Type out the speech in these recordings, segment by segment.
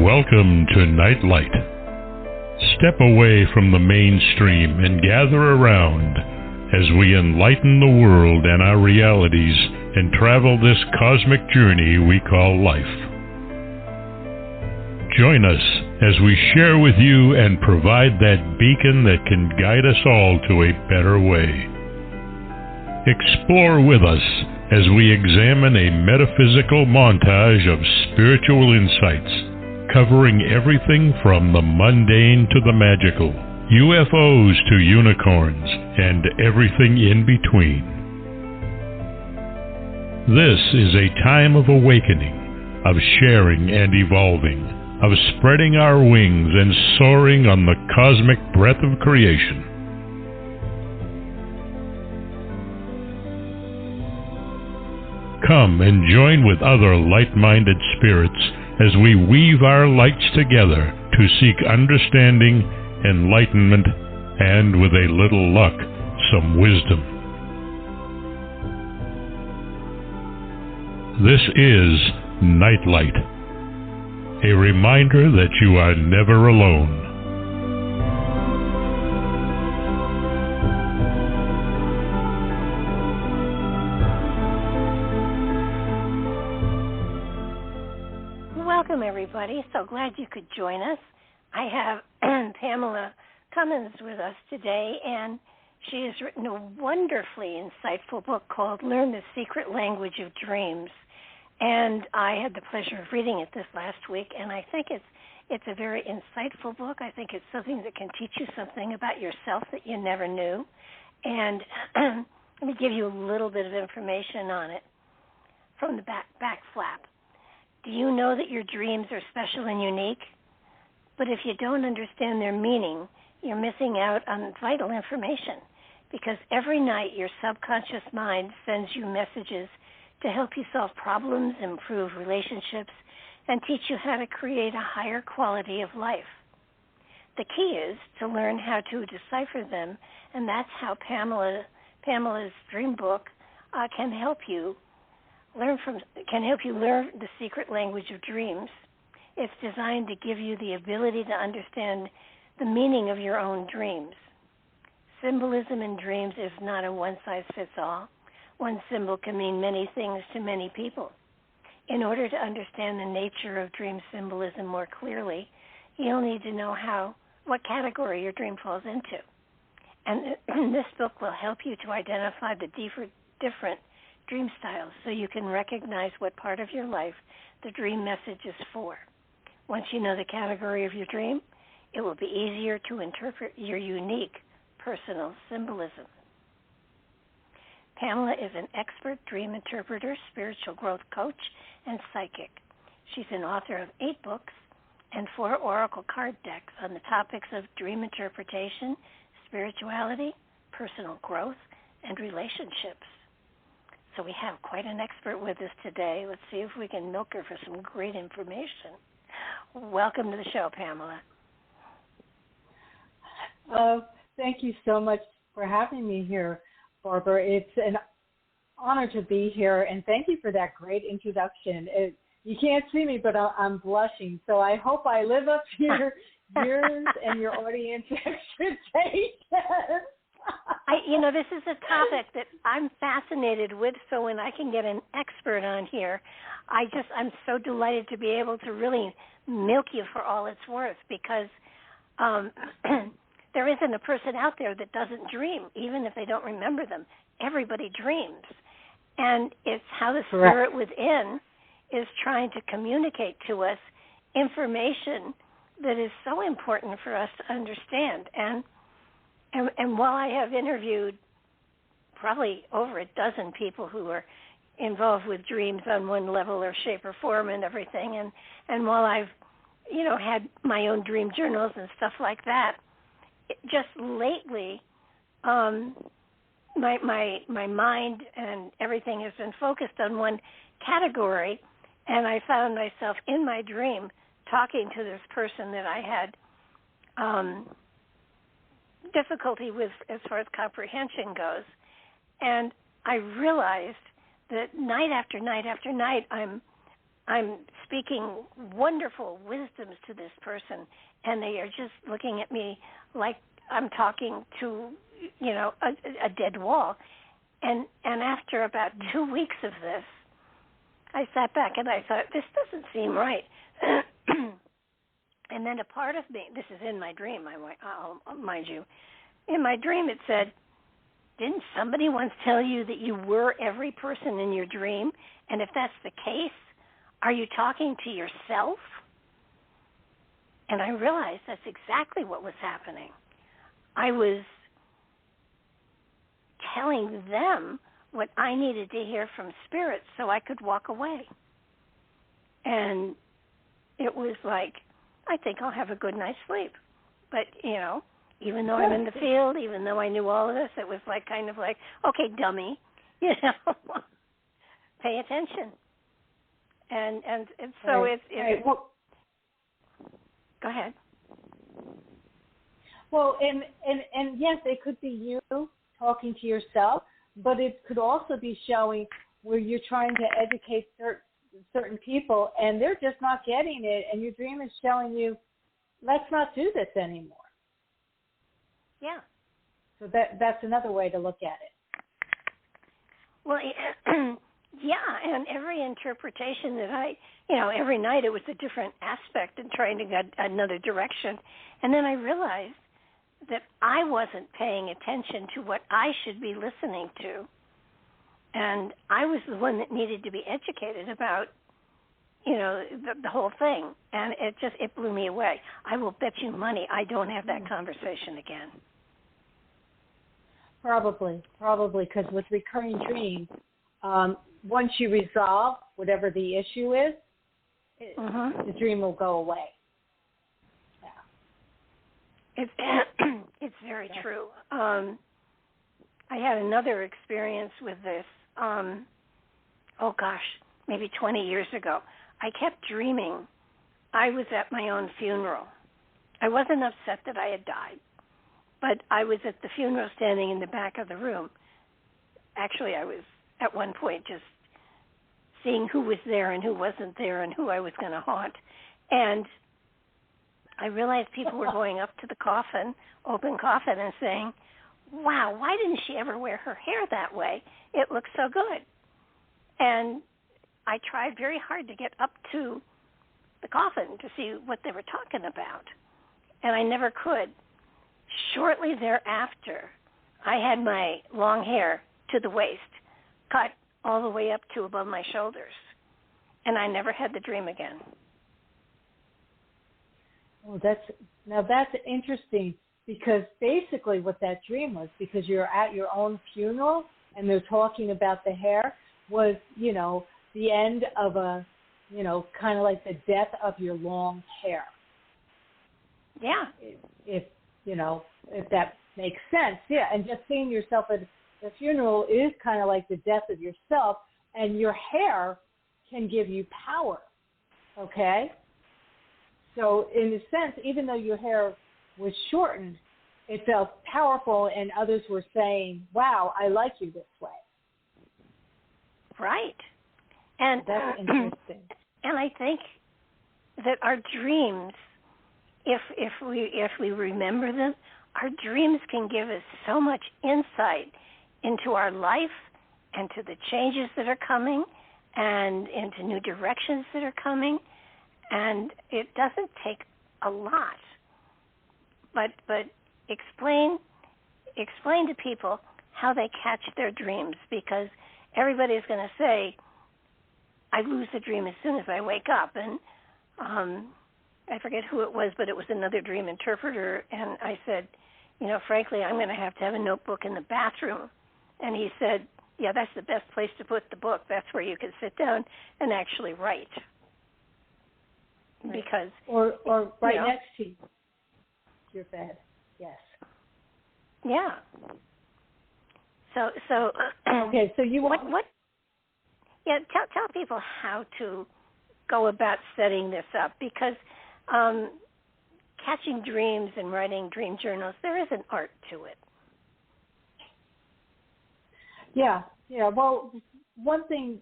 Welcome to Nightlight. Step away from the mainstream and gather around as we enlighten the world and our realities and travel this cosmic journey we call life. Join us as we share with you and provide that beacon that can guide us all to a better way. Explore with us as we examine a metaphysical montage of spiritual insights covering everything from the mundane to the magical, UFOs to unicorns, and everything in between. This is a time of awakening, of sharing and evolving, of spreading our wings and soaring on the cosmic breath of creation. Come and join with other light-minded spirits as we weave our lights together to seek understanding, enlightenment, and, with a little luck, some wisdom. This is Nightlight, a reminder that you are never alone. Welcome, everybody. So glad you could join us. I have Pamela Cummins with us today, and she has written a wonderfully insightful book called Learn the Secret Language of Dreams. And I had the pleasure of reading it this last week, and I think it's a very insightful book. I think it's something that can teach you something about yourself that you never knew. And let me give you a little bit of information on it from the back flap. Do you know that your dreams are special and unique? But if you don't understand their meaning, you're missing out on vital information, because every night your subconscious mind sends you messages to help you solve problems, improve relationships, and teach you how to create a higher quality of life. The key is to learn how to decipher them, and that's how Pamela's dream book can help you learn the secret language of dreams. It's designed to give you the ability to understand the meaning of your own dreams. Symbolism in dreams is not a one-size-fits-all. One symbol can mean many things to many people. In order to understand the nature of dream symbolism more clearly, you'll need to know what category your dream falls into. And this book will help you to identify the different dream styles so you can recognize what part of your life the dream message is for. Once you know the category of your dream, it will be easier to interpret your unique personal symbolism. Pamela is an expert dream interpreter, spiritual growth coach, and psychic. She's an author of 8 books and 4 oracle card decks on the topics of dream interpretation, spirituality, personal growth, and relationships. So we have quite an expert with us today. Let's see if we can milk her for some great information. Welcome to the show, Pamela. Thank you so much for having me here, Barbara. It's an honor to be here, and thank you for that great introduction. You can't see me, but I'm blushing, so I hope I live up to yours and your audience expectations. This is a topic that I'm fascinated with, so when I can get an expert on here, I'm so delighted to be able to really milk you for all it's worth, because there isn't a person out there that doesn't dream, even if they don't remember them. Everybody dreams. And it's how the spirit within is trying to communicate to us information that is so important for us to understand. And while I have interviewed probably over a dozen people who are involved with dreams on one level or shape or form and everything, and while I've, had my own dream journals and stuff like that, just lately, my mind and everything has been focused on one category, and I found myself in my dream talking to this person that I had difficulty with as far as comprehension goes. And I realized that night after night after night, I'm I'm speaking wonderful wisdoms to this person, and they are just looking at me like I'm talking to, a dead wall. And after about 2 weeks of this, I sat back and I thought, this doesn't seem right. And then a part of me, this is in my dream, I'll mind you, in my dream it said, didn't somebody once tell you that you were every person in your dream? And if that's the case, are you talking to yourself? And I realized that's exactly what was happening. I was telling them what I needed to hear from Spirit so I could walk away. And it was like, I think I'll have a good night's sleep. But, even though I'm in the field, even though I knew all of this, it was kind of like, okay, dummy, pay attention. And so right. it's well, go ahead. Well, and yes, it could be you talking to yourself, but it could also be showing where you're trying to educate certain people, and they're just not getting it, and your dream is showing you, let's not do this anymore. Yeah. So that's another way to look at it. Well, yeah, and every interpretation that every night it was a different aspect and trying to get another direction. And then I realized that I wasn't paying attention to what I should be listening to. And I was the one that needed to be educated about, the whole thing. And it blew me away. I will bet you money I don't have that conversation again. Probably, because with recurring dreams, once you resolve whatever the issue is, the dream will go away. Yeah. It's very true. I had another experience with this, maybe 20 years ago. I kept dreaming I was at my own funeral. I wasn't upset that I had died, but I was at the funeral standing in the back of the room. Actually, I was at one point just seeing who was there and who wasn't there and who I was going to haunt. And I realized people were going up to the coffin, open coffin, and saying, wow, why didn't she ever wear her hair that way? It looks so good. And I tried very hard to get up to the coffin to see what they were talking about, and I never could. Shortly thereafter, I had my long hair to the waist, cut all the way up to above my shoulders, and I never had the dream again. Oh, that's interesting, because basically what that dream was, because you're at your own funeral and they're talking about the hair, was, the end of a, kind of like the death of your long hair. Yeah. If that makes sense. Yeah, and just seeing yourself at the funeral is kind of like the death of yourself, and your hair can give you power, okay? So in a sense, even though your hair was shortened, it felt powerful, and others were saying, wow, I like you this way. Right. And that's interesting. And I think that our dreams, if we remember them, our dreams can give us so much insight into our life and to the changes that are coming and into new directions that are coming. And it doesn't take a lot. But explain to people how they catch their dreams, because everybody's going to say, I lose the dream as soon as I wake up. And I forget who it was, but it was another dream interpreter. And I said, frankly, I'm going to have a notebook in the bathroom. And he said, yeah, that's the best place to put the book. That's where you can sit down and actually write. Because or right next to your bed. Yes. Yeah. So okay. So you what? Yeah. Tell people how to go about setting this up, because catching dreams and writing dream journals, there is an art to it. Yeah. Yeah. Well, one thing,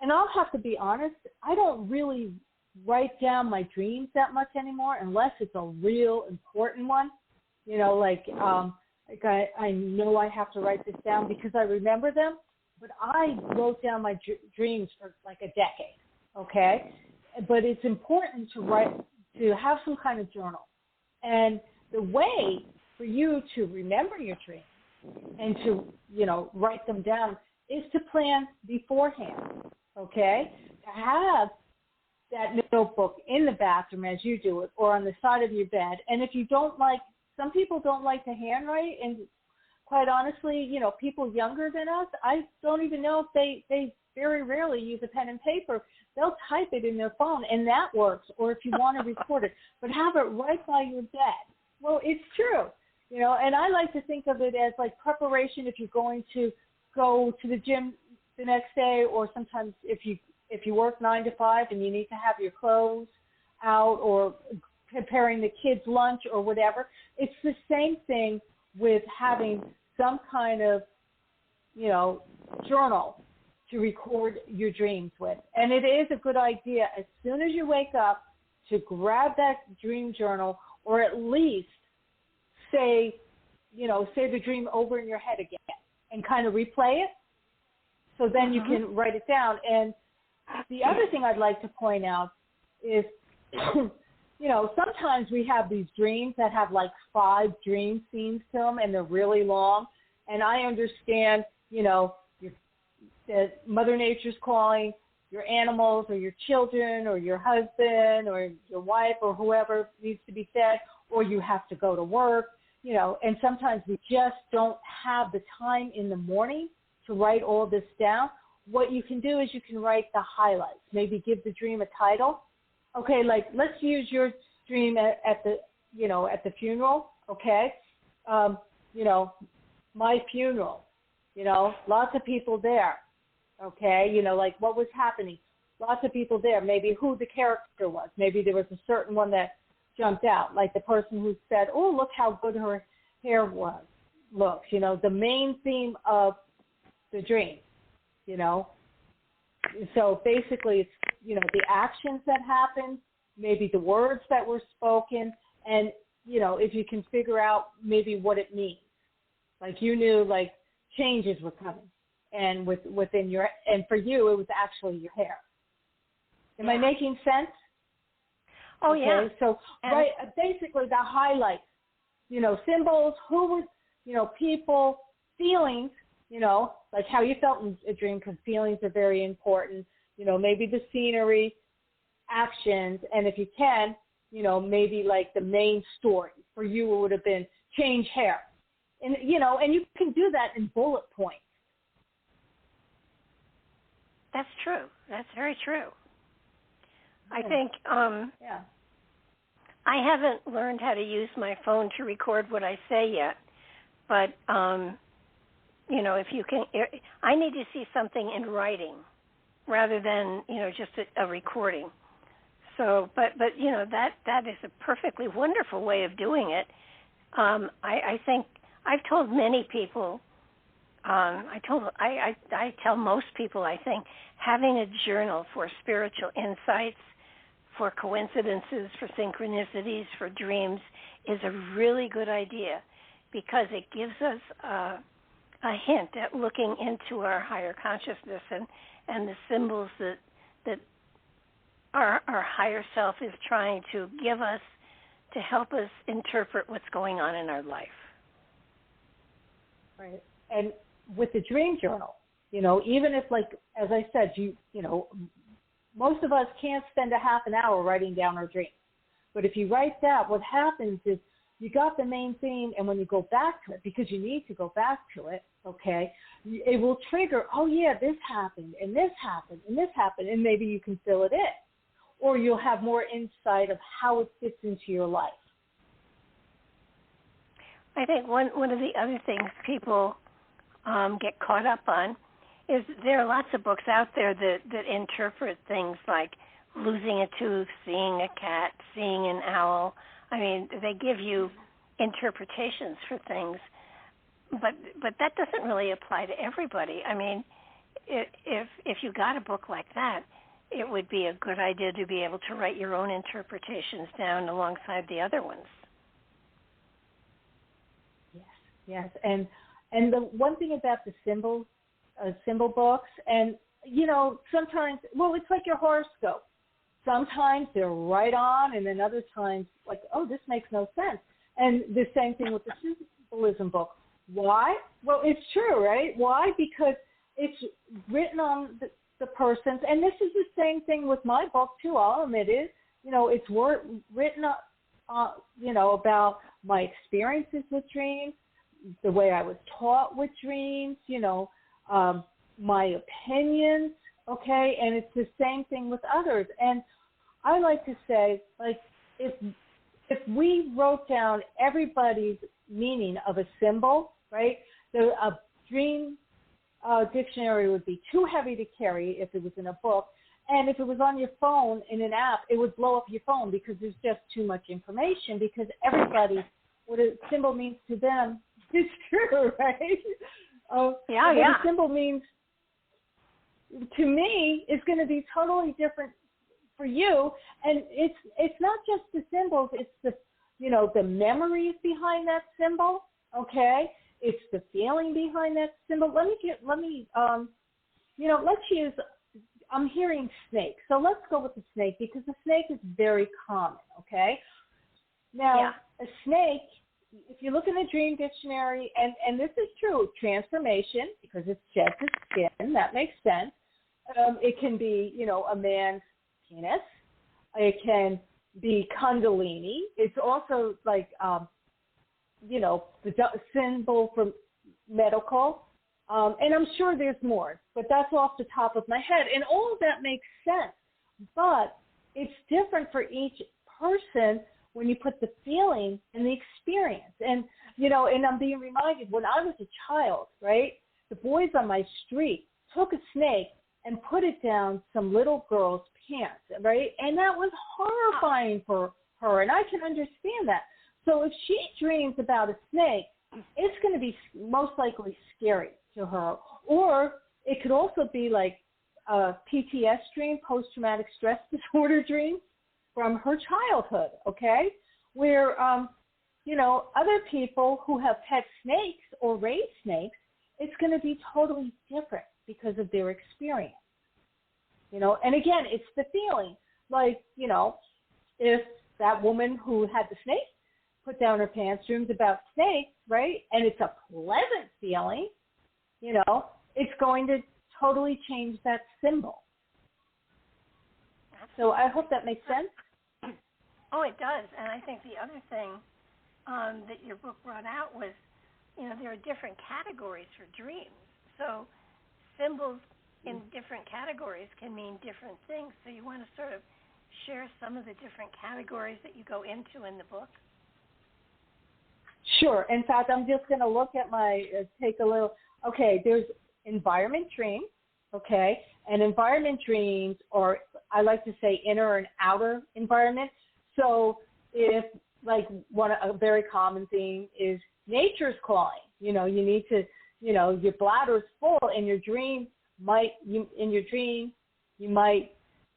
And I'll have to be honest, I don't really write down my dreams that much anymore unless it's a real important one. You know, like I know I have to write this down because I remember them, but I wrote down my dreams for like a decade, okay? But it's important to have some kind of journal. And the way for you to remember your dreams and to, you know, write them down is to plan beforehand, okay? To have that notebook in the bathroom as you do it or on the side of your bed. And if you don't like, some people don't like to handwrite, and quite honestly, you know, people younger than us, I don't even know if they very rarely use a pen and paper. They'll type it in their phone, and that works, or if you want to record it. But have it right by your bed. Well, it's true, you know, and I like to think of it as like preparation if you're going to go to the gym the next day, or sometimes if you work 9 to 5 and you need to have your clothes out or preparing the kids' lunch or whatever. It's the same thing with having some kind of, you know, journal to record your dreams with. And it is a good idea as soon as you wake up to grab that dream journal, or at least say the dream over in your head again and kind of replay it. So then you can write it down. And the other thing I'd like to point out is, you know, sometimes we have these dreams that have like 5 dream scenes to them, and they're really long. And I understand, you know, that Mother Nature's calling, your animals or your children or your husband or your wife or whoever needs to be fed, or you have to go to work, you know, and sometimes we just don't have the time in the morning to write all this down. What you can do is you can write the highlights, maybe give the dream a title. Okay, like let's use your dream at the funeral, okay? You know, my funeral, you know, lots of people there, okay? You know, like what was happening, lots of people there, maybe who the character was. Maybe there was a certain one that jumped out, like the person who said, oh, look how good her hair looks, you know, the main theme of the dream, you know. So basically it's, you know, the actions that happened, maybe the words that were spoken, and, you know, if you can figure out maybe what it means. Like you knew, like, changes were coming, and within your, and for you, it was actually your hair. Am I making sense? Oh, okay, yeah. So, right, basically the highlights, you know, symbols, who was, you know, people, feelings, you know, like how you felt in a dream, because feelings are very important, you know, maybe the scenery, actions, and if you can, you know, maybe like the main story. For you, it would have been change hair. And, you know, and you can do that in bullet points. That's true. That's very true. I think I haven't learned how to use my phone to record what I say yet, but, you know, if you can, I need to see something in writing rather than, you know, just a recording. So, but you know, that is a perfectly wonderful way of doing it. I think I've told many people, I tell most people, I think, having a journal for spiritual insights, for coincidences, for synchronicities, for dreams is a really good idea, because it gives us a hint at looking into our higher consciousness and the symbols that our higher self is trying to give us to help us interpret what's going on in our life. Right. And with the dream journal, you know, even if, like, as I said, you know, most of us can't spend a half an hour writing down our dreams. But if you write that, what happens is you got the main theme, and when you go back to it, because you need to go back to it, okay, it will trigger, oh, yeah, this happened, and this happened, and this happened, and maybe you can fill it in. Or you'll have more insight of how it fits into your life. I think one of the other things people get caught up on is there are lots of books out there that interpret things like losing a tooth, seeing a cat, seeing an owl. I mean, they give you interpretations for things, but that doesn't really apply to everybody. I mean, if you got a book like that, it would be a good idea to be able to write your own interpretations down alongside the other ones. Yes. And the one thing about the symbol books, and, sometimes, it's like your horoscope. Sometimes they're right on, and then other times, like, oh, this makes no sense. And the same thing with the Symbolism book. Why? Well, it's true, right? Why? Because it's written on the person's, and this is the same thing with my book, too, I'll admit it. It's written, about my experiences with dreams, the way I was taught with dreams, my opinions, okay? And it's the same thing with others. And I like to say, like, if we wrote down everybody's meaning of a symbol, right, a dream dictionary would be too heavy to carry if it was in a book. And if it was on your phone in an app, it would blow up your phone because there's just too much information, because everybody, what a symbol means to them is true, right? What a symbol means to me is going to be totally different for you. And it's not just the symbols, it's the memories behind that symbol, okay? It's the feeling behind that symbol. Let's use, I'm hearing snake. So let's go with the snake, because the snake is very common, okay? Now, a snake, if you look in the dream dictionary, and this is true, transformation, because it sheds its skin, that makes sense. It can be, a man's penis. It can be kundalini. It's also like, the symbol for medical. And I'm sure there's more, but that's off the top of my head. And all of that makes sense. But it's different for each person when you put the feeling and the experience. And, and I'm being reminded, when I was a child, right, the boys on my street took a snake and put it down some little girl's pants, right? And that was horrifying for her, and I can understand that. So if she dreams about a snake, it's going to be most likely scary to her. Or it could also be like a PTS dream, post-traumatic stress disorder dream from her childhood, okay? Where, other people who have pet snakes or raised snakes, it's going to be totally different because of their experience. And again, it's the feeling. Like, if that woman who had the snake put down her pants dreams about snakes, right, and it's a pleasant feeling, it's going to totally change that symbol. So I hope that makes sense. Oh, it does. And I think the other thing that your book brought out was, there are different categories for dreams. So symbols in different categories can mean different things. So you want to sort of share some of the different categories that you go into in the book? Sure. In fact, I'm just going to look at there's environment dreams, okay? And environment dreams, or I like to say inner and outer environment. So if, like, a very common thing is nature's calling, you need to, your bladder's full, and your dream you might,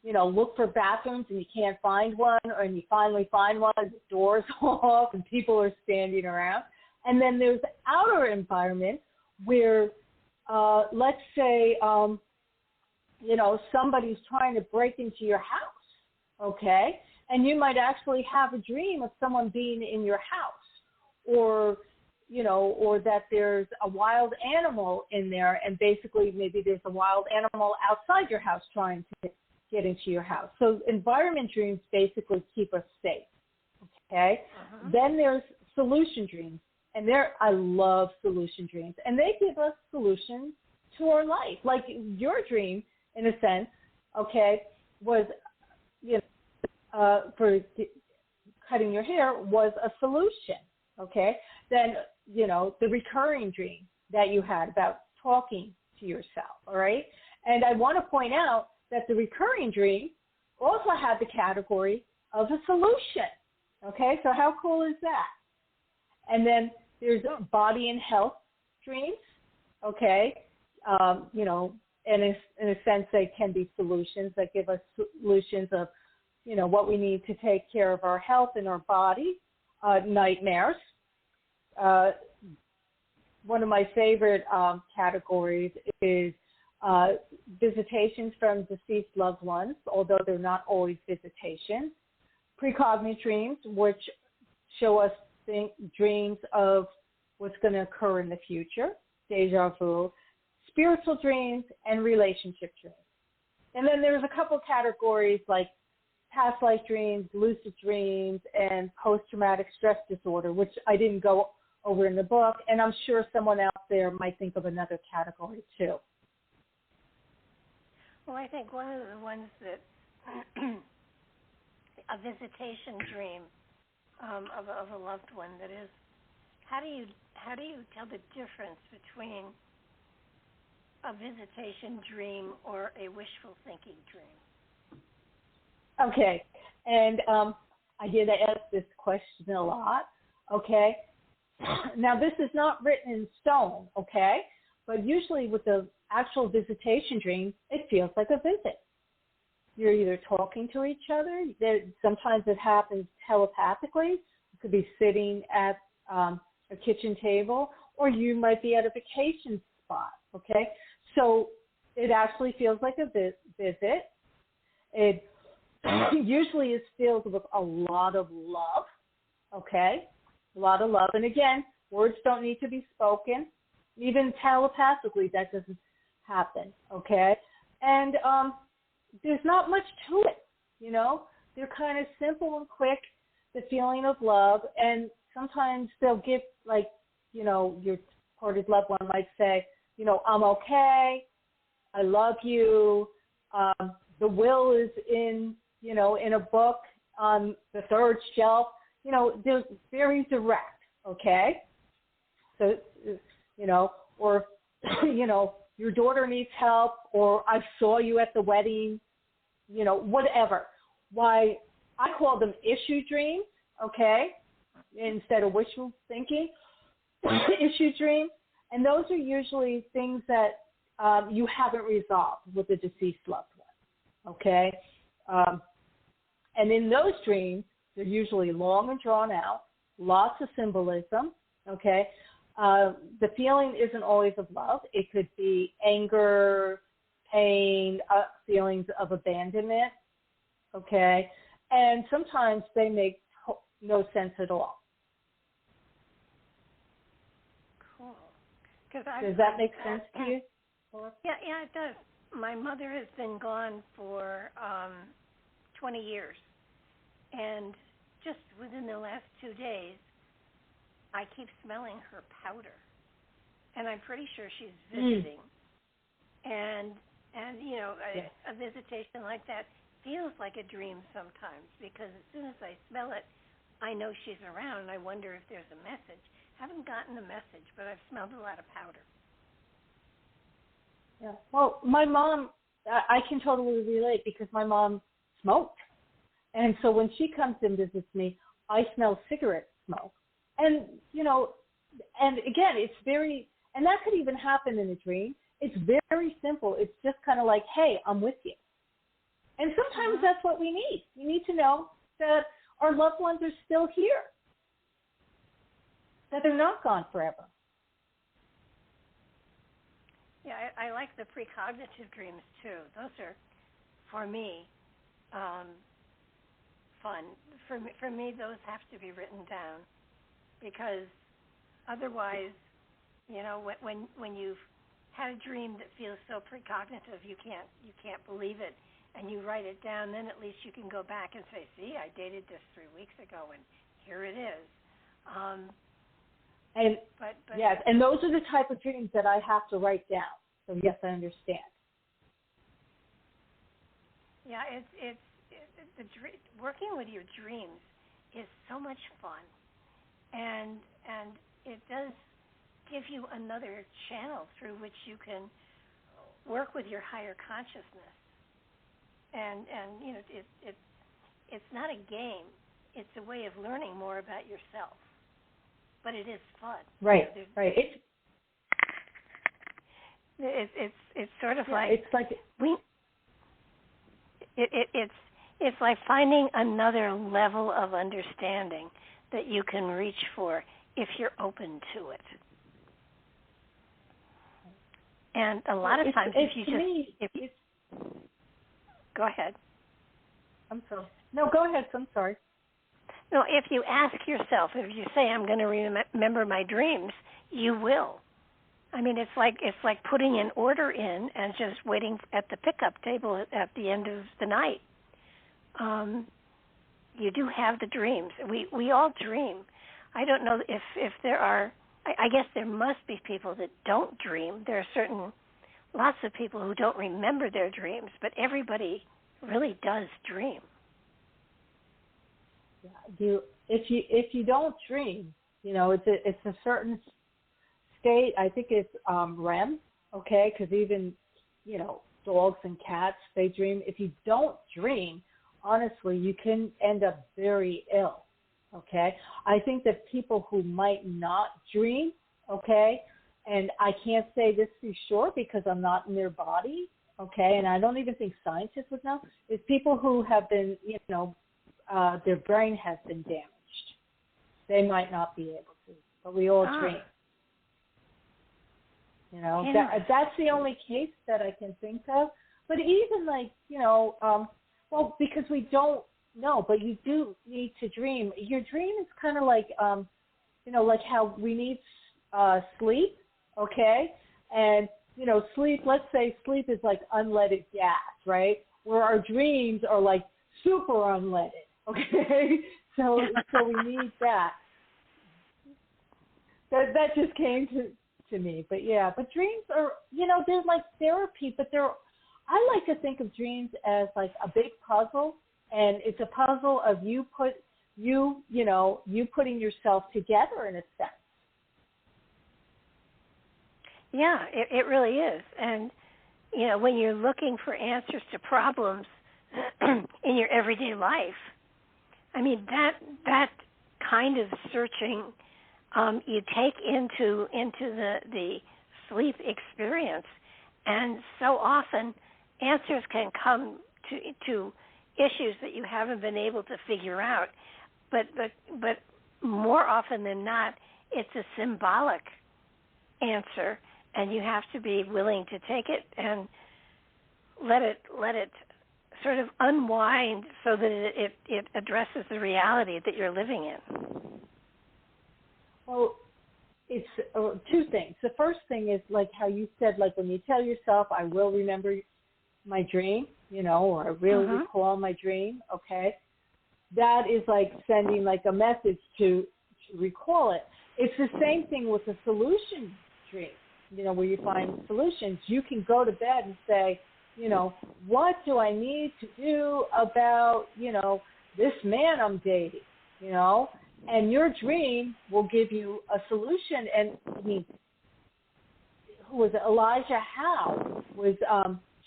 look for bathrooms and you can't find one, and you finally find one, the door's off and people are standing around. And then there's the outer environment where, let's say, somebody's trying to break into your house, okay? And you might actually have a dream of someone being in your house, or that there's a wild animal in there, and basically maybe there's a wild animal outside your house trying to get into your house. So environment dreams basically keep us safe, okay? Uh-huh. Then there's solution dreams, and I love solution dreams, and they give us solutions to our life. Like your dream, in a sense, okay, was, for cutting your hair was a solution, okay? Then, the recurring dream that you had about talking to yourself, all right? And I want to point out that the recurring dream also had the category of a solution, okay? So how cool is that? And then there's body and health dreams, okay? and in a sense, they can be solutions that give us solutions of, what we need to take care of our health and our body. Nightmares. One of my favorite categories is visitations from deceased loved ones, although they're not always visitations. Precognitive dreams, which show us dreams of what's going to occur in the future, deja vu, spiritual dreams, and relationship dreams. And then there's a couple categories like past life dreams, lucid dreams, and post-traumatic stress disorder, which I didn't go over in the book, and I'm sure someone out there might think of another category too. Well, I think one of the ones that a visitation dream of a loved one, that is, how do you tell the difference between a visitation dream or a wishful thinking dream? Okay, and I get asked this question a lot, okay? Now, this is not written in stone, okay? But usually with the actual visitation dream, it feels like a visit. You're either talking to each other. Sometimes it happens telepathically. You could be sitting at a kitchen table, or you might be at a vacation spot, okay? So it actually feels like a visit. It usually is filled with a lot of love, okay? A lot of love. And again, words don't need to be spoken. Even telepathically, that doesn't happen, okay? And there's not much to it, They're kind of simple and quick, the feeling of love. And sometimes they'll give, like, your departed loved one might say, I'm okay, I love you, the will is in a book on the third shelf. They're very direct, okay? So, or, your daughter needs help, or I saw you at the wedding, whatever. Why, I call them issue dreams, okay, instead of wishful thinking, issue dreams. And those are usually things that you haven't resolved with a deceased loved one, okay? And in those dreams, they're usually long and drawn out, lots of symbolism, okay? The feeling isn't always of love. It could be anger, pain, feelings of abandonment, okay? And sometimes they make no sense at all. Cool. Does that make sense to you? Yeah, it does. My mother has been gone for 20 years. And just within the last 2 days, I keep smelling her powder. And I'm pretty sure she's visiting. And a visitation like that feels like a dream sometimes, because as soon as I smell it, I know she's around, and I wonder if there's a message. Haven't gotten a message, but I've smelled a lot of powder. Yeah. Well, my mom, I can totally relate, because my mom smoked. And so when she comes and visits me, I smell cigarette smoke. And, and again, it's very, and that could even happen in a dream. It's very simple. It's just kind of like, hey, I'm with you. And sometimes that's what we need. We need to know that our loved ones are still here, that they're not gone forever. Yeah, I like the precognitive dreams, too. Those are, for me, fun. For me, those have to be written down, because otherwise, when you've had a dream that feels so precognitive, you can't believe it, and you write it down, then at least you can go back and say, see, I dated this 3 weeks ago, and here it is. Yes, and those are the type of dreams that I have to write down. So yes, I understand. Yeah, it's working with your dreams is so much fun, and it does give you another channel through which you can work with your higher consciousness. And it's not a game; it's a way of learning more about yourself. But it is fun. Right, right. It's sort of it's like it's like finding another level of understanding that you can reach for if you're open to it. And a lot of times, go ahead. I'm sorry. No, go ahead. I'm sorry. No, if you ask yourself, if you say, "I'm going to remember my dreams," you will. I mean, it's like putting an order in and just waiting at the pickup table at the end of the night. You do have the dreams. We all dream. I don't know if there are. I guess there must be people that don't dream. There are lots of people who don't remember their dreams, but everybody really does dream. Yeah, if you don't dream, it's a certain state. I think it's REM, okay? Because even dogs and cats, they dream. If you don't dream, honestly, you can end up very ill. Okay, I think that people who might not dream, okay, and I can't say this for sure because I'm not in their body, okay, and I don't even think scientists would know, is people who have been, their brain has been damaged. They might not be able to, but we all dream. That's the only case that I can think of. But even because we don't know, but you do need to dream. Your dream is kind of like, like how we need sleep, okay? And, sleep, let's say sleep is like unleaded gas, right? Where our dreams are like super unleaded, okay? So we need that. That just came to me. But, yeah, but dreams are, they're like therapy, but I like to think of dreams as like a big puzzle. And it's a puzzle of you putting yourself together in a sense. Yeah, it really is. And, when you're looking for answers to problems in your everyday life, I mean, that kind of searching you take into the sleep experience. And so often answers can come to issues that you haven't been able to figure out, but more often than not, it's a symbolic answer, and you have to be willing to take it and let it sort of unwind so that it addresses the reality that you're living in. Well, it's two things. The first thing is like how you said, like when you tell yourself, "I will remember my dream," or "I will recall my dream," okay? That is like sending like a message to recall it. It's the same thing with a solution dream, where you find solutions. You can go to bed and say, what do I need to do about, this man I'm dating, and your dream will give you a solution. And who was it? Elijah Howe was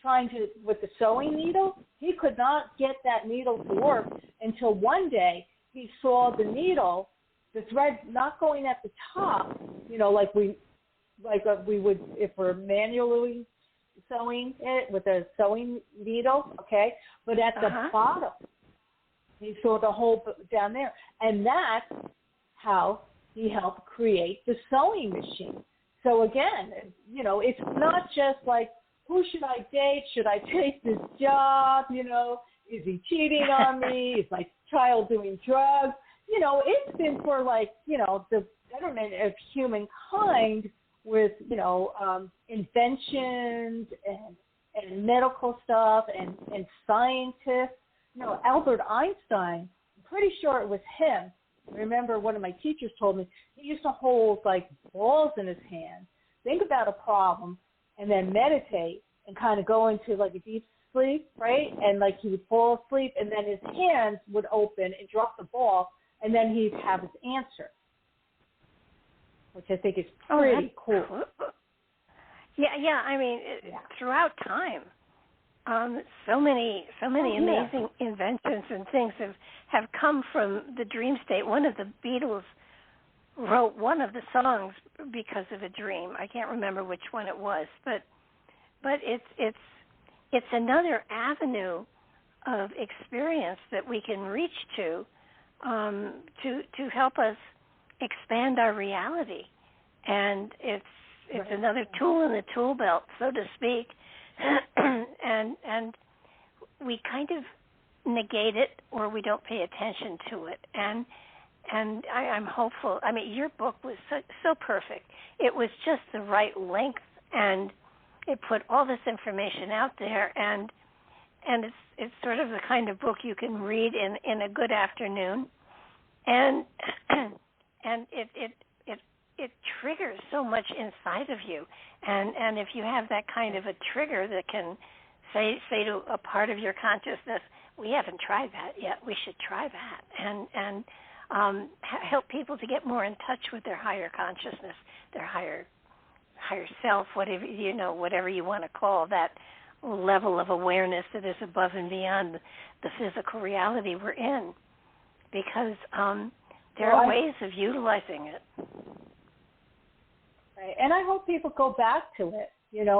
trying to, with the sewing needle, he could not get that needle to work until one day he saw the needle, the thread not going at the top, like we would if we're manually sewing it with a sewing needle, okay, but at the bottom. He saw the hole down there. And that's how he helped create the sewing machine. So again, it's not just like, who should I date? Should I take this job? Is he cheating on me? Is my child doing drugs? It's been for like, the betterment of humankind with, inventions and medical stuff and scientists. Albert Einstein, I'm pretty sure it was him. I remember one of my teachers told me he used to hold like balls in his hand, think about a problem, and then meditate and kind of go into like a deep sleep, right? And like he would fall asleep, and then his hands would open and drop the ball, and then he'd have his answer, which I think is pretty cool. Yeah. I mean, throughout time, so many amazing inventions and things have come from the dream state. One of the Beatles wrote one of the songs because of a dream. I can't remember which one it was, but but it's another avenue of experience that we can reach to help us expand our reality, and it's another tool in the tool belt, so to speak, and we kind of negate it or we don't pay attention to it, and I'm hopeful. I mean, your book was so perfect. It was just the right length, and it put all this information out there, and it's sort of the kind of book you can read in a good afternoon, and it triggers so much inside of you, and if you have that kind of a trigger that can say to a part of your consciousness, we haven't tried that yet, we should try that, and help people to get more in touch with their higher consciousness, their higher self, whatever you want to call that level of awareness that is above and beyond the physical reality we're in, because there are ways of utilizing it. Right. And I hope people go back to it,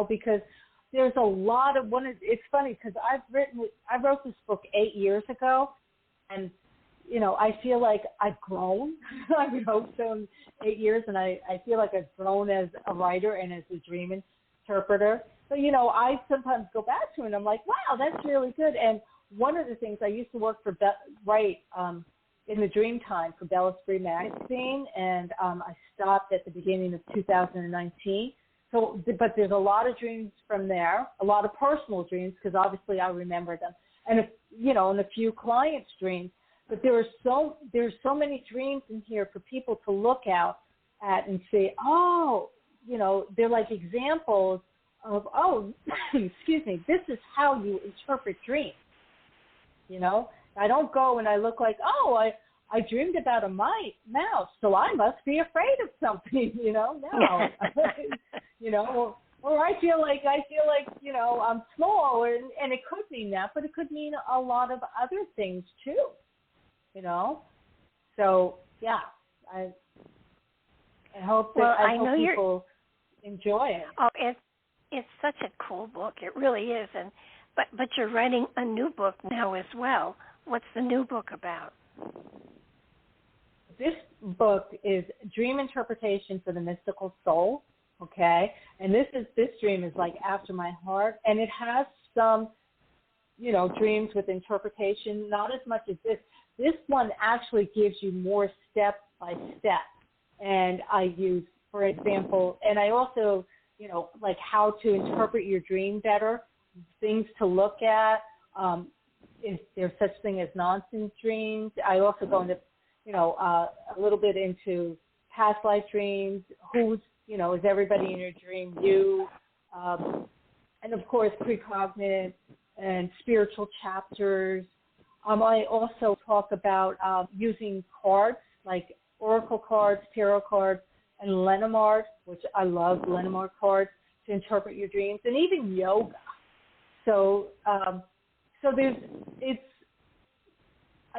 because there's a lot of it's funny because I wrote this book 8 years ago, and I feel like I've grown. I wrote so in 8 years, and I feel like I've grown as a writer and as a dream interpreter. But, I sometimes go back to it, and I'm like, wow, that's really good. And one of the things, I used to work for in the dream time for Bella Spree magazine, and I stopped at the beginning of 2019. So, but there's a lot of dreams from there, a lot of personal dreams, because obviously I remember them, and and a few clients' dreams. But there's so many dreams in here for people to look at and say, they're like examples of, excuse me, this is how you interpret dreams. I don't go and I look like, I dreamed about a mouse, so I must be afraid of something, no. Or I feel like I'm small, and it could mean that, but it could mean a lot of other things too. So yeah, I hope that I hope people enjoy it. Oh, it's such a cool book. It really is, but you're writing a new book now as well. What's the new book about? This book is Dream Interpretation for the Mystical Soul. Okay, and this dream is like after my heart, and it has some, dreams with interpretation, not as much as this. This one actually gives you more step by step. And I use, for example, and I also, like how to interpret your dream better, things to look at. Is there such thing as nonsense dreams? I also go into, a little bit into past life dreams. Who's, is everybody in your dream you? And of course, precognitive and spiritual chapters. I also talk about using cards, like oracle cards, tarot cards, and Lenormand, which I love, Lenormand cards, to interpret your dreams, and even yoga. So, I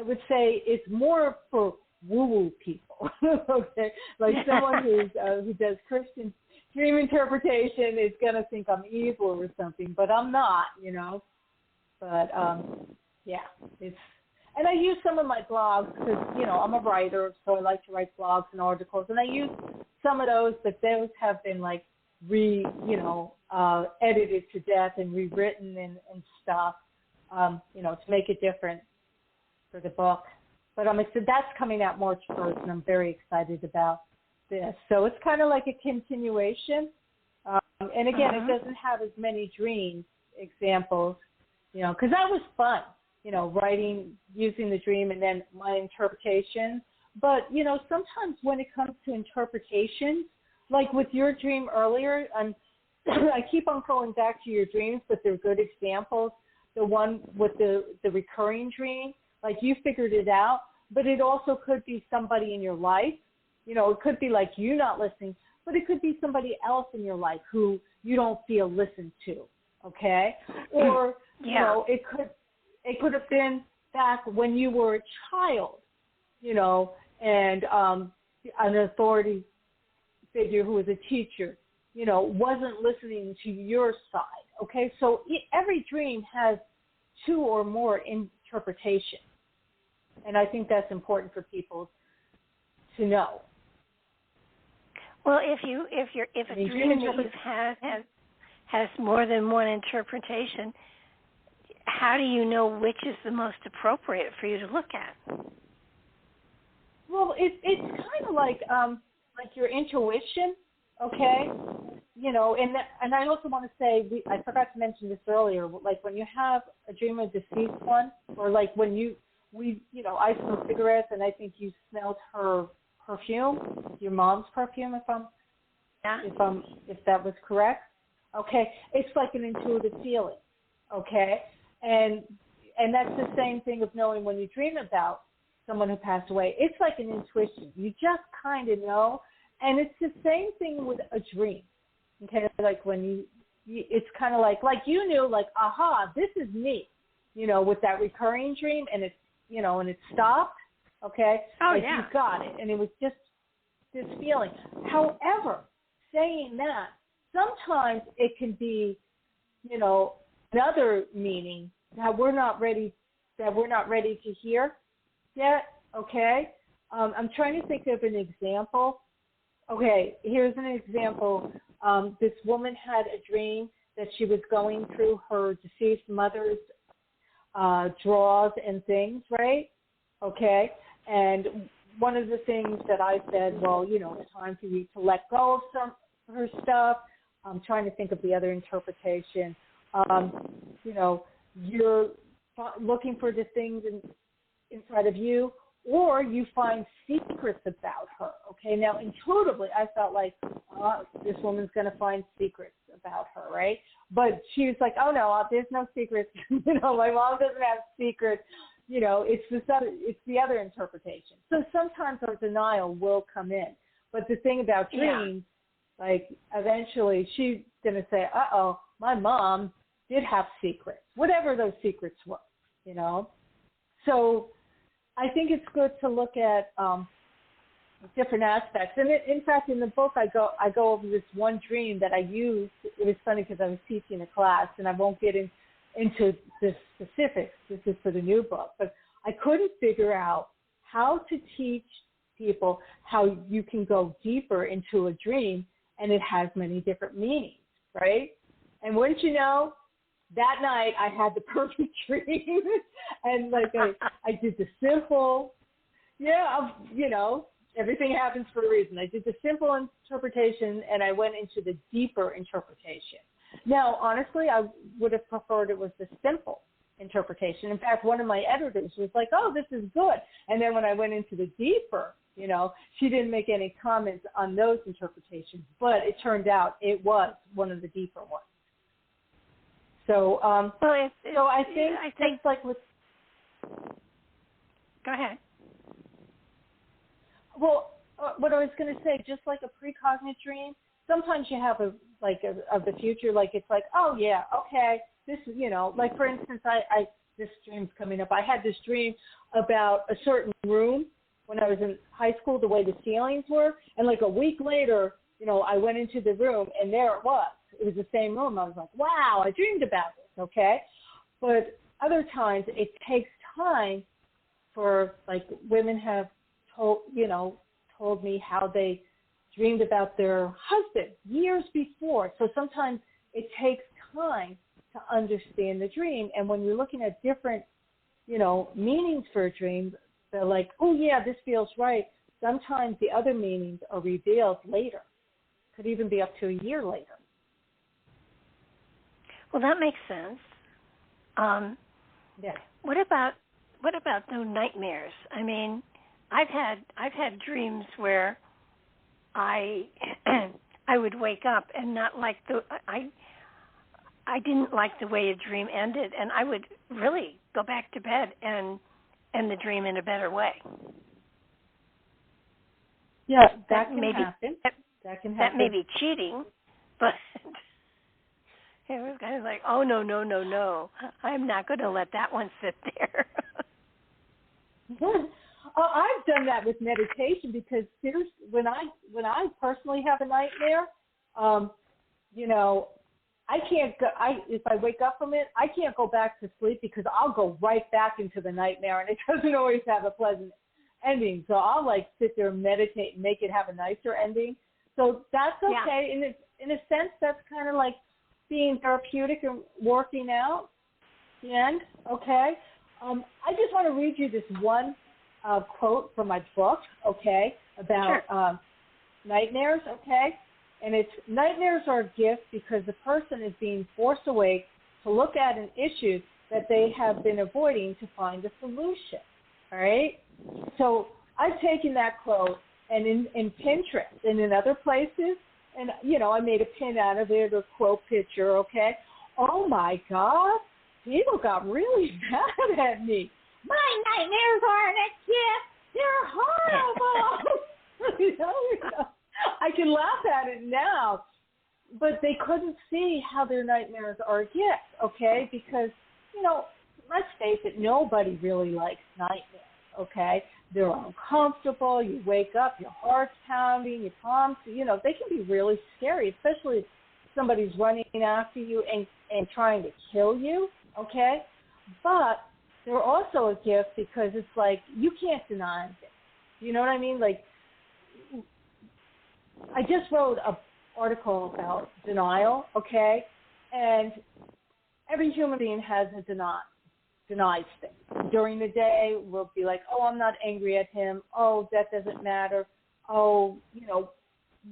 would say it's more for woo-woo people, okay? Like someone who does Christian dream interpretation is going to think I'm evil or something, but I'm not, But, yeah, and I use some of my blogs because, I'm a writer, so I like to write blogs and articles, and I use some of those, but those have been like edited to death and rewritten and stuff, to make it different for the book. But that's coming out March 1st, and I'm very excited about this. So it's kind of like a continuation. And again, it doesn't have as many dream examples, because that was fun, writing, using the dream, and then my interpretation. But, sometimes when it comes to interpretation, like with your dream earlier, I keep on going back to your dreams, but they're good examples. The one with the recurring dream, like you figured it out, but it also could be somebody in your life. It could be like you not listening, but it could be somebody else in your life who you don't feel listened to, okay? Or, it could have been back when you were a child, and an authority figure who was a teacher, wasn't listening to your side okay? So every dream has two or more interpretations. And I think that's important for people to know. Well, if a dream that you've had has more than one interpretation, how do you know which is the most appropriate for you to look at? Well, it's kind of like your intuition, okay? You know, and I also want to say, I forgot to mention this earlier, like when you have a dream of deceased one, or like when I smoke cigarettes and I think you smelled her perfume, your mom's perfume, if that was correct. Okay, it's like an intuitive feeling. Okay, and that's the same thing of knowing when you dream about someone who passed away. It's like an intuition. You just kind of know, and it's the same thing with a dream. Okay, like when it's kind of like you knew, like, aha, this is me. You know, with that recurring dream, and it's, you know, and it stopped. Okay, you got it, and it was just this feeling. However, saying that, sometimes it can be, you know, another meaning that we're not ready to hear yet. Okay, I'm trying to think of an example. Okay, here's an example. This woman had a dream that she was going through her deceased mother's drawers and things, right? Okay, and one of the things that I said, well, you know, it's time for you to let go of some of her stuff. I'm trying to think of the other interpretation. You know, you're looking for the things inside of you, or you find secrets about her. Okay, now intuitively, I felt like this woman's going to find secrets about her, right? But she was like, oh no, there's no secrets. You know, my mom doesn't have secrets. You know, it's the other interpretation. So sometimes our denial will come in. But the thing about dreams, like eventually she's going to say, uh-oh, my mom did have secrets, whatever those secrets were, you know. So I think it's good to look at different aspects. And in fact, in the book, I go over this one dream that I used. It was funny because I was teaching a class, and I won't get into the specifics. This is for the new book. But I couldn't figure out how to teach people how you can go deeper into a dream, and it has many different meanings, right? And wouldn't you know, that night I had the perfect dream. And like I did the simple, you know, everything happens for a reason. I did the simple interpretation, and I went into the deeper interpretation. Now, honestly, I would have preferred it was the simple interpretation. In fact, one of my editors was like, oh, this is good. And then when I went into the deeper, you know, she didn't make any comments on those interpretations, but it turned out it was one of the deeper ones. So, so I think like with. Go ahead. Well, what I was going to say, just like a precognitive dream, sometimes you have of the future, like it's like, oh yeah, okay, this is, you know, like for instance, this dream's coming up. I had this dream about a certain room when I was in high school, the way the ceilings were, and like a week later, you know, I went into the room and there it was. It was the same room. I was like, wow, I dreamed about this, okay? But other times it takes time for, like, women have told me how they dreamed about their husband years before. So sometimes it takes time to understand the dream. And when you're looking at different, you know, meanings for a dream, they're like, oh, yeah, this feels right. Sometimes the other meanings are revealed later. Could even be up to a year later. Well, that makes sense. Yeah. What about the nightmares? I mean, I've had dreams where I would wake up and not like I didn't like the way a dream ended, and I would really go back to bed and end the dream in a better way. Yeah, that can happen. That can happen. That may be cheating, but it was kind of like, oh, no. I'm not going to let that one sit there. I've done that with meditation because seriously, when I personally have a nightmare, you know, I can't go. If I wake up from it, I can't go back to sleep because I'll go right back into the nightmare, and it doesn't always have a pleasant ending. So I'll like sit there and meditate and make it have a nicer ending. So that's okay. Yeah. In a sense, that's kind of like being therapeutic and working out. The end. Okay. I just want to read you this one quote from my book. Okay, about nightmares. Okay. And it's, nightmares are a gift because the person is being forced awake to look at an issue that they have been avoiding to find a solution. All right? So I've taken that quote and in Pinterest and in other places, and, I made a pin out of it, a quote picture, okay? Oh, my God. People got really mad at me. My nightmares aren't a gift. They're horrible. I can laugh at it now, but they couldn't see how their nightmares are a gift, okay? Because, let's face it, nobody really likes nightmares, okay? They're uncomfortable. You wake up, your heart's pounding, your palms, they can be really scary, especially if somebody's running after you and trying to kill you, okay? But they're also a gift because it's like you can't deny it. You know what I mean? Like, I just wrote an article about denial, okay? And every human being has a denied state. During the day, we'll be like, oh, I'm not angry at him. Oh, that doesn't matter. Oh,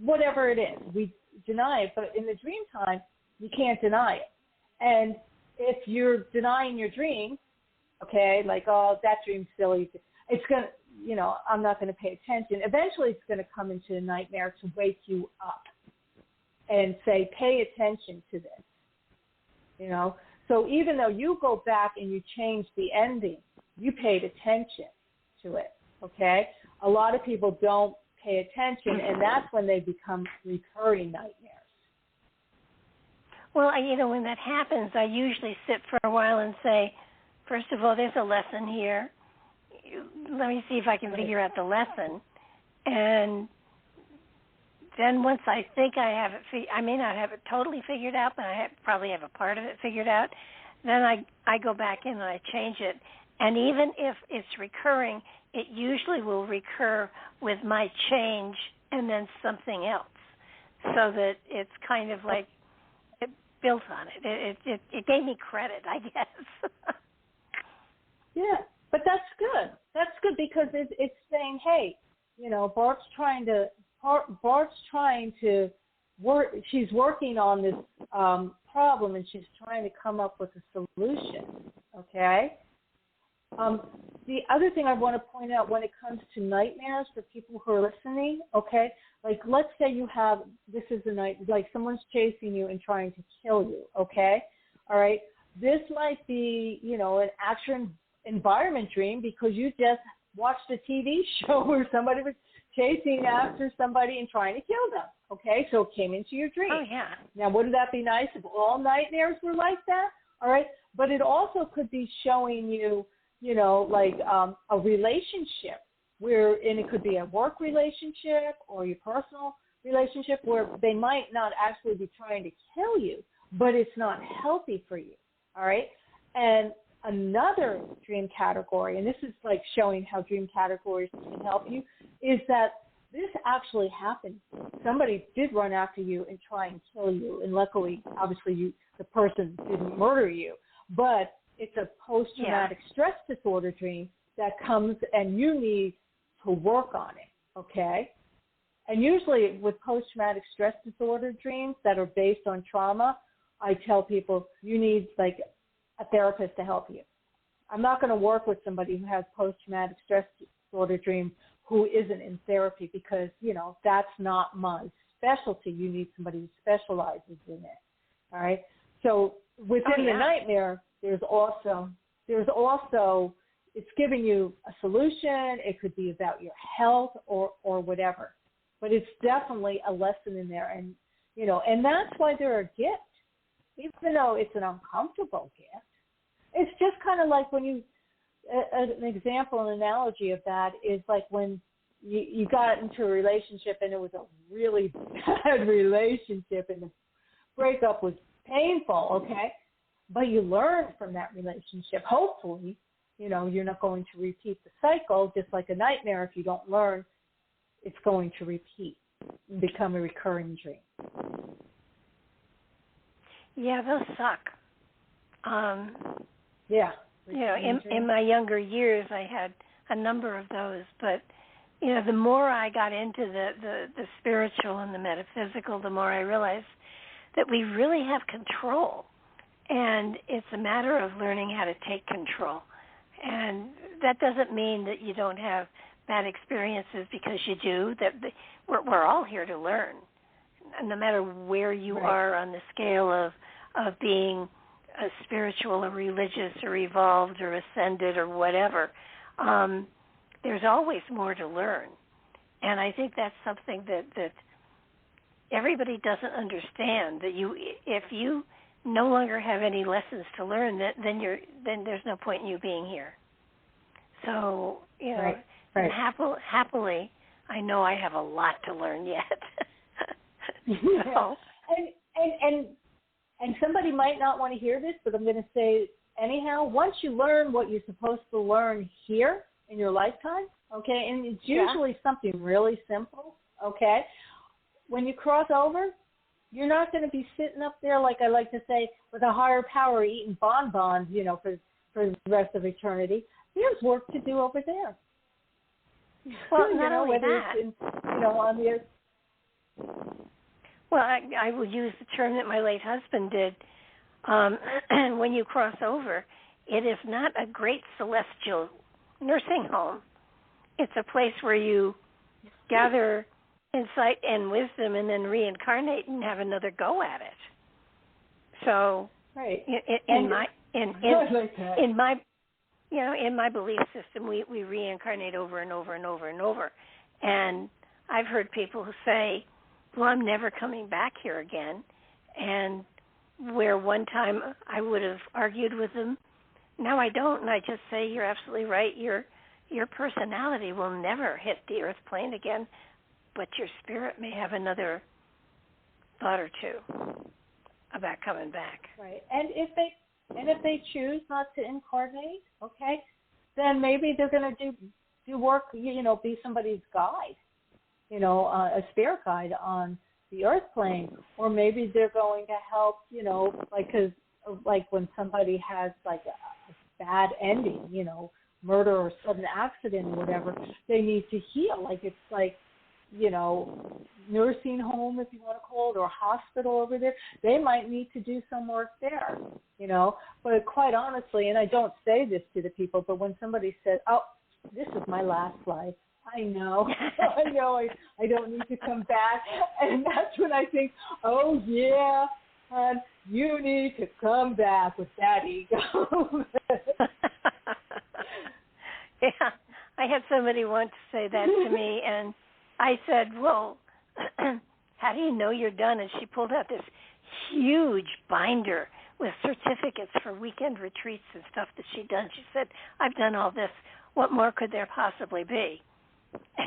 whatever it is. We deny it. But in the dream time, you can't deny it. And if you're denying your dream, okay, like, oh, that dream's silly, it's going to, I'm not going to pay attention. Eventually it's going to come into a nightmare to wake you up and say, pay attention to this, So even though you go back and you change the ending, you paid attention to it, okay? A lot of people don't pay attention, and that's when they become recurring nightmares. Well, when that happens, I usually sit for a while and say, first of all, there's a lesson here. Let me see if I can figure out the lesson. And then once I think I have it, I may not have it totally figured out, but I probably have a part of it figured out. Then I go back in and I change it. And even if it's recurring, it usually will recur with my change and then something else, so that it's kind of like it built on it. It gave me credit, I guess. Yeah. But that's good. That's good because it's saying, hey, Barb's trying to work. She's working on this problem, and she's trying to come up with a solution. Okay. The other thing I want to point out when it comes to nightmares for people who are listening, okay, like let's say this is a night, like someone's chasing you and trying to kill you. Okay. All right. This might be, an action environment dream because you just watched a TV show where somebody was chasing after somebody and trying to kill them. Okay, so it came into your dream. Oh, yeah. Now, wouldn't that be nice if all nightmares were like that? All right, but it also could be showing you, like a relationship and it could be a work relationship or your personal relationship where they might not actually be trying to kill you, but it's not healthy for you. All right, and another dream category, and this is like showing how dream categories can help you, is that this actually happened. Somebody did run after you and try and kill you, and luckily, obviously, the person didn't murder you, but it's a post-traumatic stress disorder dream that comes and you need to work on it, okay? And usually with post-traumatic stress disorder dreams that are based on trauma, I tell people you need like a therapist to help you. I'm not going to work with somebody who has post-traumatic stress disorder dreams who isn't in therapy because, that's not my specialty. You need somebody who specializes in it, all right? So within the nightmare, there's also, it's giving you a solution. It could be about your health or whatever. But it's definitely a lesson in there. And, and that's why they're a gift. Even though it's an uncomfortable gift, it's just kind of like when an example, an analogy of that is like when you got into a relationship and it was a really bad relationship and the breakup was painful, okay? But you learn from that relationship. Hopefully, you know, you're not going to repeat the cycle, just like a nightmare. If you don't learn, it's going to repeat and become a recurring dream. Yeah, those suck. Yeah. You know, in my younger years, I had a number of those, but you know, the more I got into the spiritual and the metaphysical, the more I realized that we really have control, and it's a matter of learning how to take control. And that doesn't mean that you don't have bad experiences, because you do. That we're all here to learn, no matter where you are on the scale of being a spiritual or religious or evolved or ascended or whatever. There's always more to learn. And I think that's something that everybody doesn't understand, that if you no longer have any lessons to learn, then there's no point in you being here. So, you know, and happily, I know I have a lot to learn yet. So. And somebody might not want to hear this, but I'm going to say anyhow, once you learn what you're supposed to learn here in your lifetime, okay, and it's usually something really simple, okay, when you cross over, you're not going to be sitting up there, like I like to say, with a higher power eating bonbons, you know, for the rest of eternity. There's work to do over there. Well, not only that. It's you know, on the earth. Well, I will use the term that my late husband did. When you cross over, it is not a great celestial nursing home. It's a place where you gather insight and wisdom and then reincarnate and have another go at it. So, in my belief system, we reincarnate over and over and over and over. And I've heard people who say, well, I'm never coming back here again. And where one time I would have argued with them, now I don't, and I just say, you're absolutely right. Your personality will never hit the earth plane again, but your spirit may have another thought or two about coming back. Right. And if they choose not to incarnate, okay, then maybe they're going to do work, you know, be somebody's guide, you know, a spirit guide on the earth plane, or maybe they're going to help, you know, like when somebody has like a bad ending, you know, murder or sudden accident or whatever, they need to heal. Like it's like, you know, nursing home, if you want to call it, or hospital over there. They might need to do some work there, you know. But quite honestly, and I don't say this to the people, but when somebody says, oh, this is my last life, I know, I don't need to come back. And that's when I think, oh, yeah, hon, you need to come back with that ego. Yeah, I had somebody once say that to me, and I said, well, how do you know you're done? And she pulled out this huge binder with certificates for weekend retreats and stuff that she'd done. She said, I've done all this. What more could there possibly be?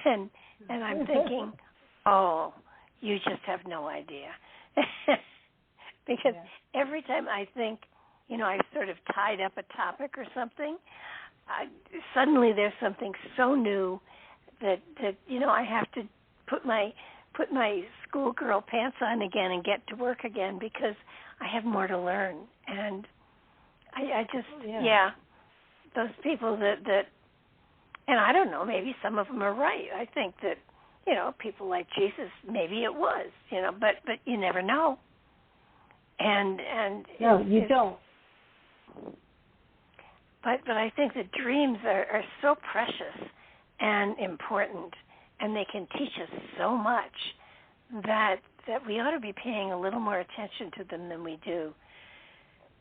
And I'm thinking, oh, you just have no idea. Because every time I think, you know, I've sort of tied up a topic or something, suddenly there's something so new that you know, I have to put my schoolgirl pants on again and get to work again, because I have more to learn. And I just those people that and I don't know, maybe some of them are right. I think that, you know, people like Jesus, maybe it was, you know, but you never know. And no, you don't. But I think that dreams are so precious and important, and they can teach us so much that we ought to be paying a little more attention to them than we do,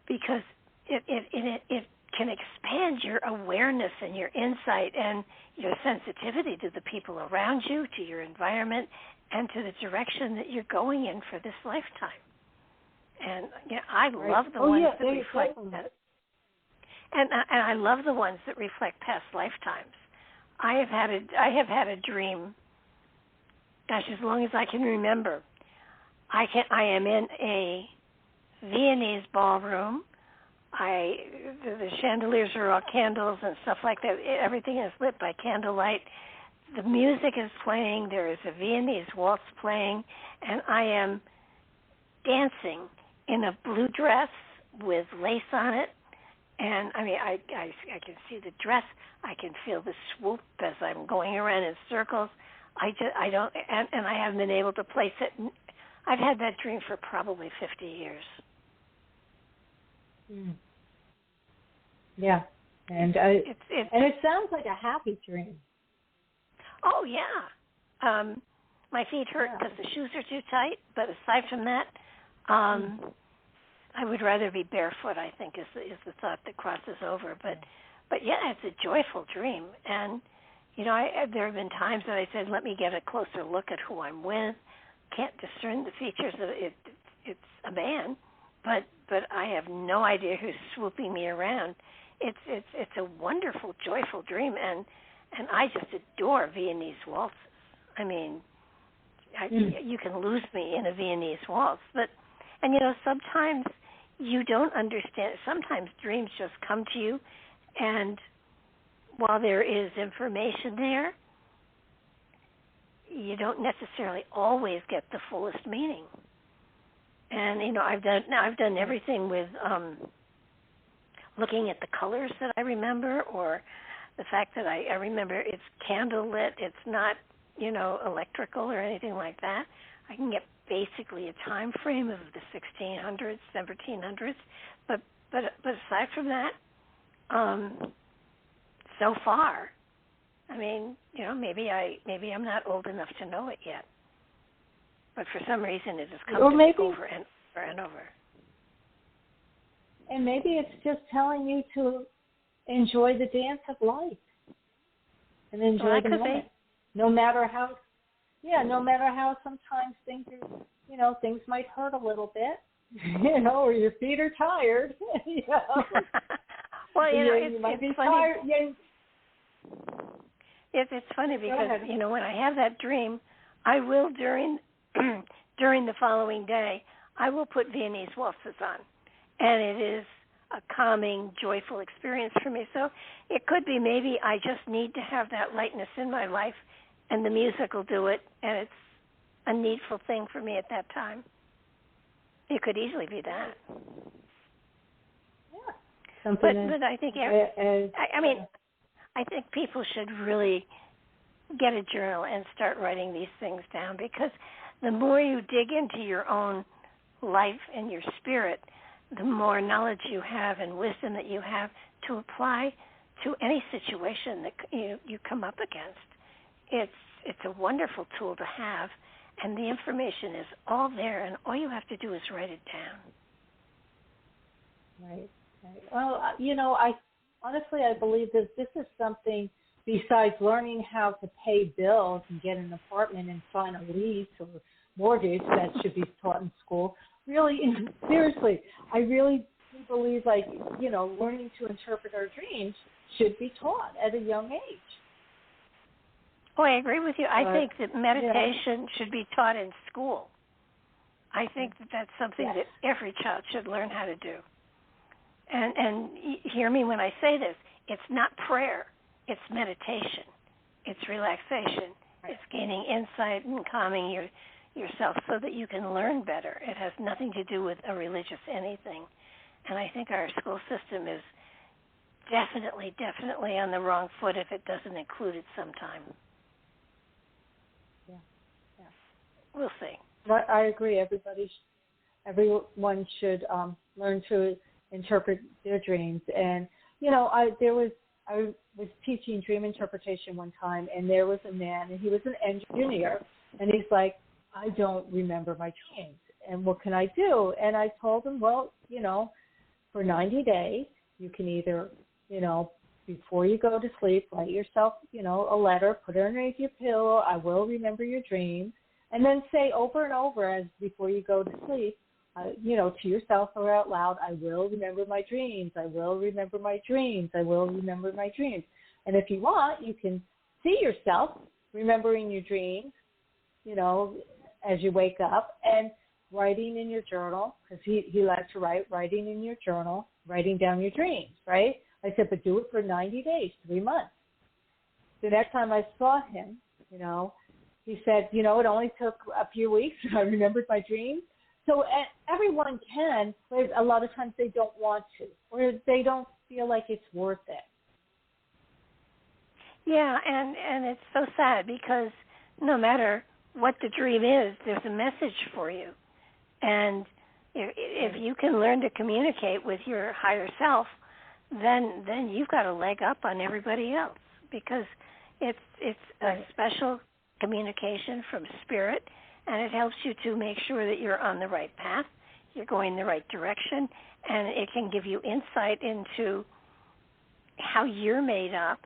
because it can expand your awareness and your insight and your sensitivity to the people around you, to your environment, and to the direction that you're going in for this lifetime. And I love the ones that reflect that. And I love the ones that reflect past lifetimes. I have had a dream, gosh, as long as I can remember. I am in a Viennese ballroom. The chandeliers are all candles and stuff like that. Everything is lit by candlelight. The music is playing. There is a Viennese waltz playing, and I am dancing in a blue dress with lace on it. And I mean, I can see the dress. I can feel the swoop as I'm going around in circles. I don't, and I haven't been able to place it. I've had that dream for probably 50 years. Mm. Yeah, and it sounds like a happy dream. Oh yeah, my feet hurt because the shoes are too tight. But aside from that, I would rather be barefoot. I think is the thought that crosses over. But yeah, it's a joyful dream. And you know, there have been times that I said, let me get a closer look at who I'm with. Can't discern the features of it. It's a man, but I have no idea who's swooping me around. It's a wonderful, joyful dream, and I just adore Viennese waltzes. I mean, you can lose me in a Viennese waltz, and you know, sometimes you don't understand. Sometimes dreams just come to you, and while there is information there, you don't necessarily always get the fullest meaning. And you know, I've done everything with looking at the colors that I remember, or the fact that I remember it's candlelit. It's not, you know, electrical or anything like that. I can get basically a time frame of the 1600s, 1700s. But aside from that, so far, I mean, you know, maybe I'm not old enough to know it yet. But for some reason, it has come to me over and over and over. And maybe it's just telling you to enjoy the dance of life and enjoy the moment. No matter how sometimes things are, you know, things might hurt a little bit, you know, or your feet are tired. You know? Well, you know, you might be funny. tired. Yeah. It's funny because, you know, when I have that dream, I will during the following day, I will put Viennese waltzes on. And it is a calming, joyful experience for me. So it could be maybe I just need to have that lightness in my life, and the music will do it, and it's a needful thing for me at that time. It could easily be that. Yeah. But I think, I think people should really get a journal and start writing these things down, because the more you dig into your own life and your spirit, the more knowledge you have and wisdom that you have to apply to any situation that you come up against. It's a wonderful tool to have, and the information is all there, and all you have to do is write it down. Right. Well, you know, I believe that this is something besides learning how to pay bills and get an apartment and sign a lease or mortgage that should be taught in school. Really, seriously, I really do believe, like, you know, learning to interpret our dreams should be taught at a young age. Oh, I agree with you. I think that meditation should be taught in school. I think that that's something that every child should learn how to do. And hear me when I say this. It's not prayer. It's meditation. It's relaxation. Right. It's gaining insight and calming yourself so that you can learn better. It has nothing to do with a religious anything. And I think our school system is definitely on the wrong foot if it doesn't include it sometime. Yeah. We'll see. I agree. Everyone should learn to interpret their dreams. And, you know, I was teaching dream interpretation one time, and there was a man, and he was an engineer, and he's like, I don't remember my dreams, and what can I do? And I told him, well, you know, for 90 days, you can either, you know, before you go to sleep, write yourself, you know, a letter, put it underneath your pillow, I will remember your dreams, and then say over and over as before you go to sleep, you know, to yourself or out loud, I will remember my dreams, I will remember my dreams, I will remember my dreams. And if you want, you can see yourself remembering your dreams, you know, as you wake up, and writing in your journal, because he likes to write, writing in your journal, writing down your dreams, right? I said, but do it for 90 days, 3 months. The next time I saw him, he said, it only took a few weeks. I remembered my dreams. So everyone can, but a lot of times they don't want to, or they don't feel like it's worth it. Yeah, and it's so sad because no matter what the dream is, there's a message for you. And if you can learn to communicate with your higher self, then you've got a leg up on everybody else, because it's a special communication from spirit, and it helps you to make sure that you're on the right path, you're going the right direction, and it can give you insight into how you're made up,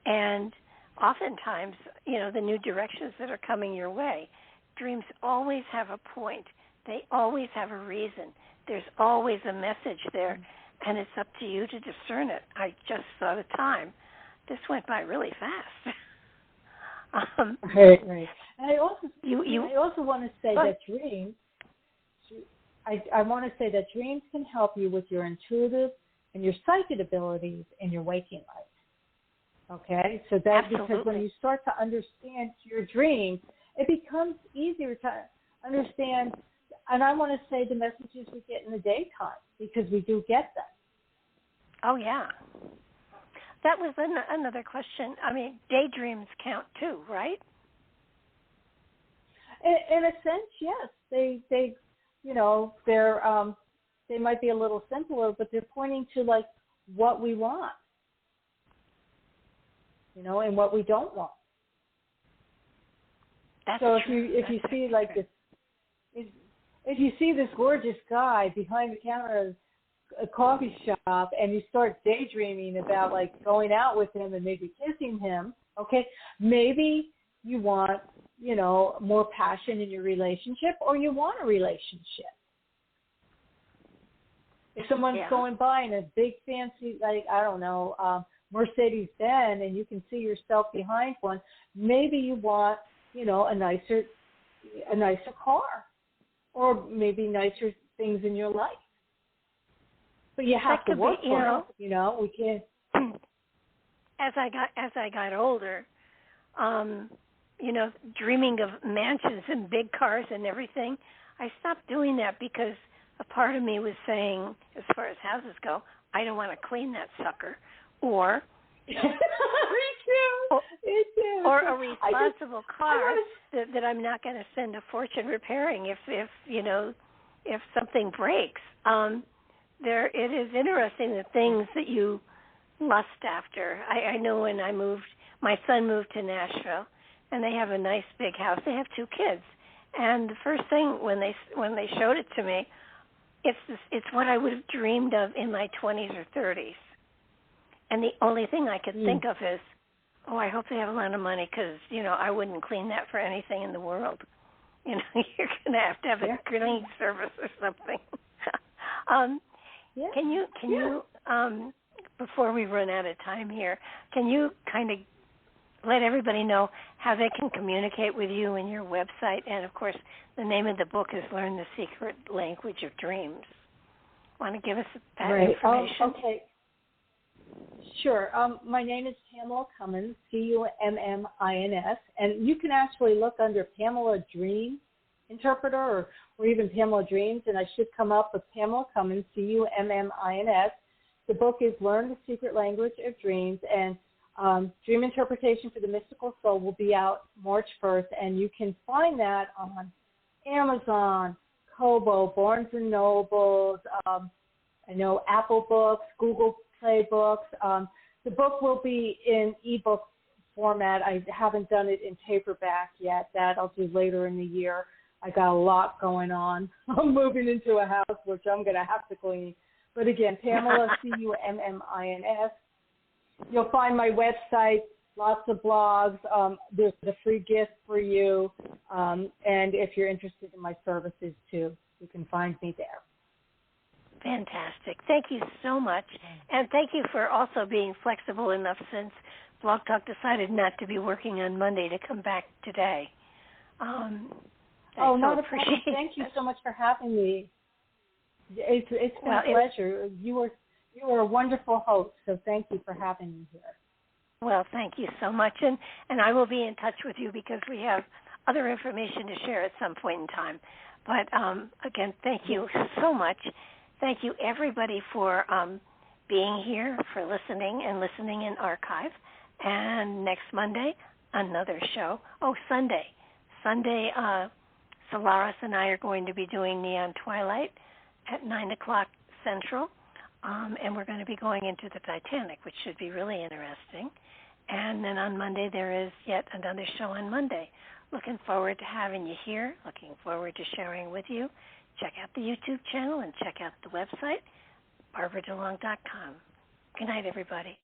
and oftentimes, the new directions that are coming your way. Dreams always have a point. They always have a reason. There's always a message there, and it's up to you to discern it. I just saw the time. This went by really fast. Right. And I also want to say that dreams. I want to say that dreams can help you with your intuitive and your psychic abilities in your waking life. Okay, so that's Absolutely. Because when you start to understand your dreams, it becomes easier to understand. And I want to say the messages we get in the daytime, because we do get them. Oh, yeah. That was another question. I mean, daydreams count too, right? In a sense, yes. They they might be a little simpler, but they're pointing to like what we want, and what we don't want. That's so true. if you see like this, if you see this gorgeous guy behind the counter a coffee shop, and you start daydreaming about like going out with him and maybe kissing him, okay, maybe you want, more passion in your relationship, or you want a relationship. If someone's going by in a big fancy, like, I don't know, Mercedes-Benz, and you can see yourself behind one, maybe you want, a nicer car, or maybe nicer things in your life. But you have to work for it. We can't. As I got older, dreaming of mansions and big cars and everything, I stopped doing that because a part of me was saying, as far as houses go, I don't want to clean that sucker, or Me too. Or a responsible car that I'm not going to spend a fortune repairing if something breaks. It is interesting the things that you lust after. I know when my son moved to Nashville, and they have a nice big house. They have 2 kids, and the first thing when they showed it to me, it's what I would have dreamed of in my 20s or 30s. And the only thing I could think of is, I hope they have a lot of money, because I wouldn't clean that for anything in the world. You're going to have a cleaning service or something. Can you before we run out of time here, can you kind of let everybody know how they can communicate with you and your website? And of course, the name of the book is Learn the Secret Language of Dreams. Want to give us that information? Okay. Sure. My name is Pamela Cummins, Cummins, and you can actually look under Pamela Dream Interpreter or even Pamela Dreams, and I should come up with Pamela Cummins, Cummins. The book is Learn the Secret Language of Dreams, and Dream Interpretation for the Mystical Soul will be out March 1st, and you can find that on Amazon, Kobo, Barnes & Nobles, I know Apple Books, Google Play Books. The book will be in eBook format. I haven't done it in paperback yet. That I'll do later in the year. I got a lot going on. I'm moving into a house, which I'm going to have to clean. But again, Pamela, Cummins. You'll find my website, lots of blogs. There's a free gift for you. And if you're interested in my services, too, you can find me there. Fantastic. Thank you so much. And thank you for also being flexible enough, since Blog Talk decided not to be working on Monday, to come back today. Not a problem. Thank you so much for having me. It's been a pleasure. You were a wonderful host, so thank you for having me here. Well, thank you so much, and I will be in touch with you because we have other information to share at some point in time. But again, thank you so much. Thank you, everybody, for being here, for listening in archive. And next Monday, another show. Sunday, Solaris and I are going to be doing Neon Twilight at 9 o'clock Central. And we're going to be going into the Titanic, which should be really interesting. And then on Monday, there is yet another show on Monday. Looking forward to having you here. Looking forward to sharing with you. Check out the YouTube channel and check out the website, barbaradelong.com. Good night, everybody.